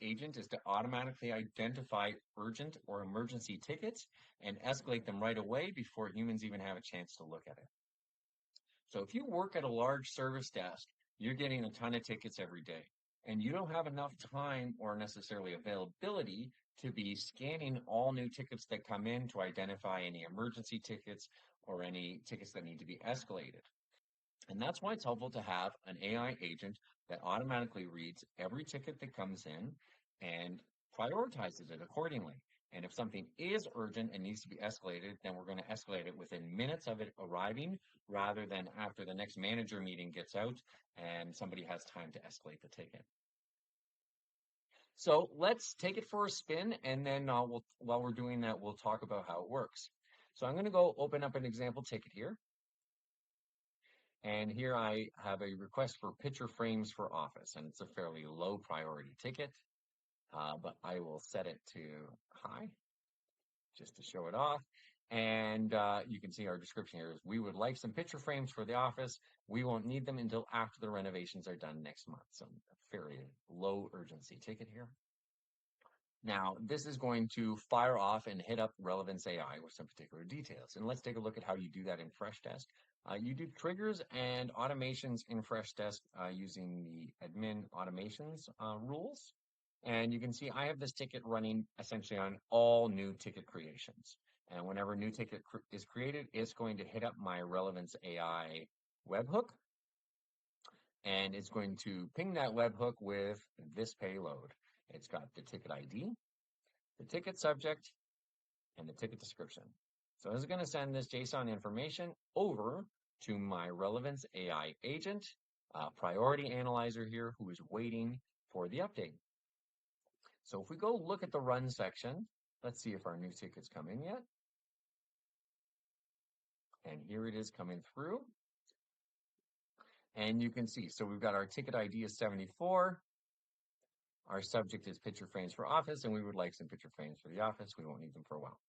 agent is to automatically identify urgent or emergency tickets and escalate them right away before humans even have a chance to look at it. So if you work at a large service desk, you're getting a ton of tickets every day, and you don't have enough time or necessarily availability to be scanning all new tickets that come in to identify any emergency tickets or any tickets that need to be escalated. And that's why it's helpful to have an AI agent that automatically reads every ticket that comes in and prioritizes it accordingly. And if something is urgent and needs to be escalated, then we're going to escalate it within minutes of it arriving rather than after the next manager meeting gets out and somebody has time to escalate the ticket. So let's take it for a spin, and then while we're doing that, we'll talk about how it works. So I'm going to go open up an example ticket here. And here I have a request for picture frames for office, and it's a fairly low priority ticket, but I will set it to high just to show it off. And you can see our description here is we would like some picture frames for the office. We won't need them until after the renovations are done next month. So a fairly low urgency ticket here. Now, this is going to fire off and hit up Relevance AI with some particular details. And let's take a look at how you do that in Freshdesk. You do triggers and automations in Freshdesk using the admin automations rules. And you can see I have this ticket running essentially on all new ticket creations. And whenever a new ticket is created, it's going to hit up my Relevance AI webhook. And it's going to ping that webhook with this payload. It's got the ticket ID, the ticket subject, and the ticket description. So this is going to send this JSON information over to my Relevance AI agent, priority analyzer here, who is waiting for the update. So if we go look at the run section, let's see if our new ticket's come in yet. And here it is coming through. And you can see, so we've got our ticket ID is 74. Our subject is picture frames for office, and we would like some picture frames for the office. We won't need them for a while.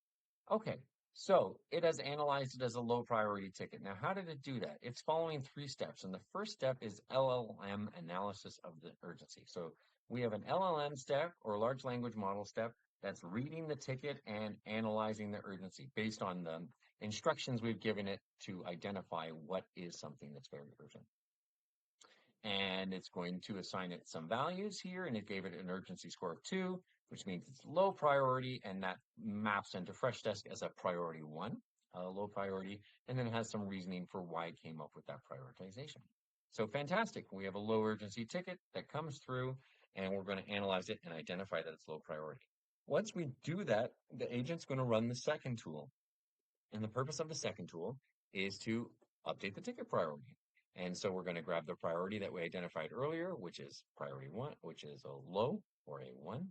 Okay, so it has analyzed it as a low priority ticket. Now, how did it do that? It's following 3 steps. And the first step is LLM analysis of the urgency. So we have an LLM step or large language model step that's reading the ticket and analyzing the urgency based on the instructions we've given it to identify what is something that's very urgent. And it's going to assign it some values here, and it gave it an urgency score of 2, which means it's low priority, and that maps into Freshdesk as a priority 1, low priority, and then it has some reasoning for why it came up with that prioritization. So fantastic. We have a low urgency ticket that comes through, and we're going to analyze it and identify that it's low priority. Once we do that, the agent's going to run the second tool. And the purpose of the second tool is to update the ticket priority. And so we're going to grab the priority that we identified earlier, which is priority 1, which is a low or a 1,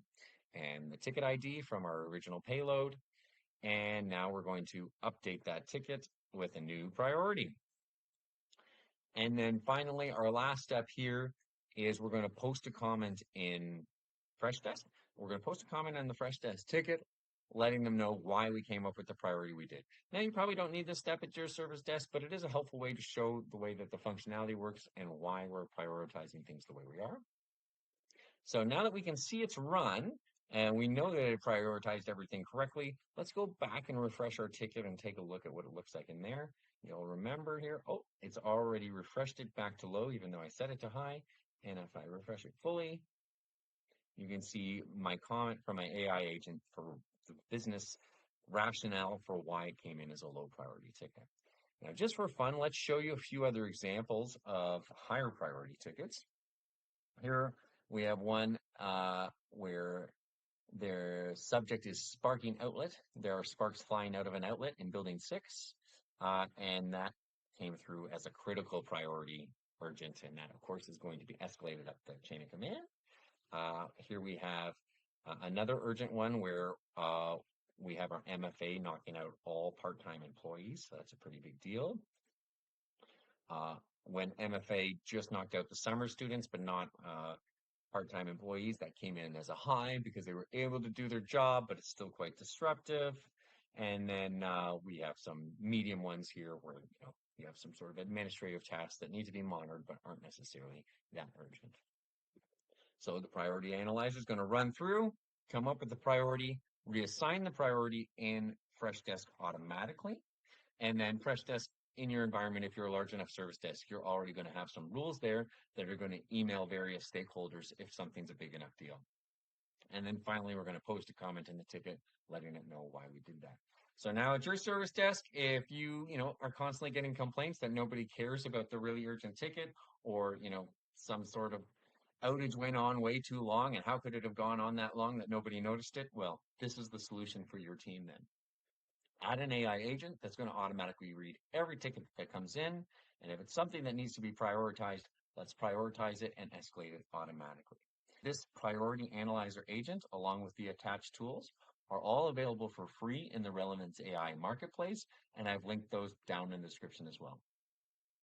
and the ticket ID from our original payload. And now we're going to update that ticket with a new priority. And then finally, our last step here is we're going to post a comment in Freshdesk. We're going to post a comment on the Freshdesk ticket, letting them know why we came up with the priority we did. Now, you probably don't need this step at your service desk, but it is a helpful way to show the way that the functionality works and why we're prioritizing things the way we are. So now that we can see it's run, and we know that it prioritized everything correctly, let's go back and refresh our ticket and take a look at what it looks like in there. You'll remember here, oh, it's already refreshed it back to low, even though I set it to high. And if I refresh it fully, you can see my comment from my AI agent for the business rationale for why it came in as a low priority ticket. Now, just for fun, let's show you a few other examples of higher priority tickets. Here we have one where their subject is sparking outlet. There are sparks flying out of an outlet in building 6, and that came through as a critical priority urgent, and that, of course, is going to be escalated up the chain of command. Here we have another urgent one where we have our MFA knocking out all part-time employees, so that's a pretty big deal. When MFA just knocked out the summer students, but not part-time employees, that came in as a high because they were able to do their job, but it's still quite disruptive. And then we have some medium ones here where you have some sort of administrative tasks that need to be monitored but aren't necessarily that urgent. So the priority analyzer is going to run through, come up with the priority, reassign the priority in Freshdesk automatically. And then Freshdesk in your environment, if you're a large enough service desk, you're already going to have some rules there that are going to email various stakeholders if something's a big enough deal. And then finally, we're going to post a comment in the ticket, letting it know why we did that. So now at your service desk, if you are constantly getting complaints that nobody cares about the really urgent ticket, or some sort of outage went on way too long, and how could it have gone on that long that nobody noticed it? Well, this is the solution for your team then. Add an AI agent that's going to automatically read every ticket that comes in, and if it's something that needs to be prioritized, let's prioritize it and escalate it automatically. This priority analyzer agent, along with the attached tools, are all available for free in the Relevance AI marketplace, and I've linked those down in the description as well.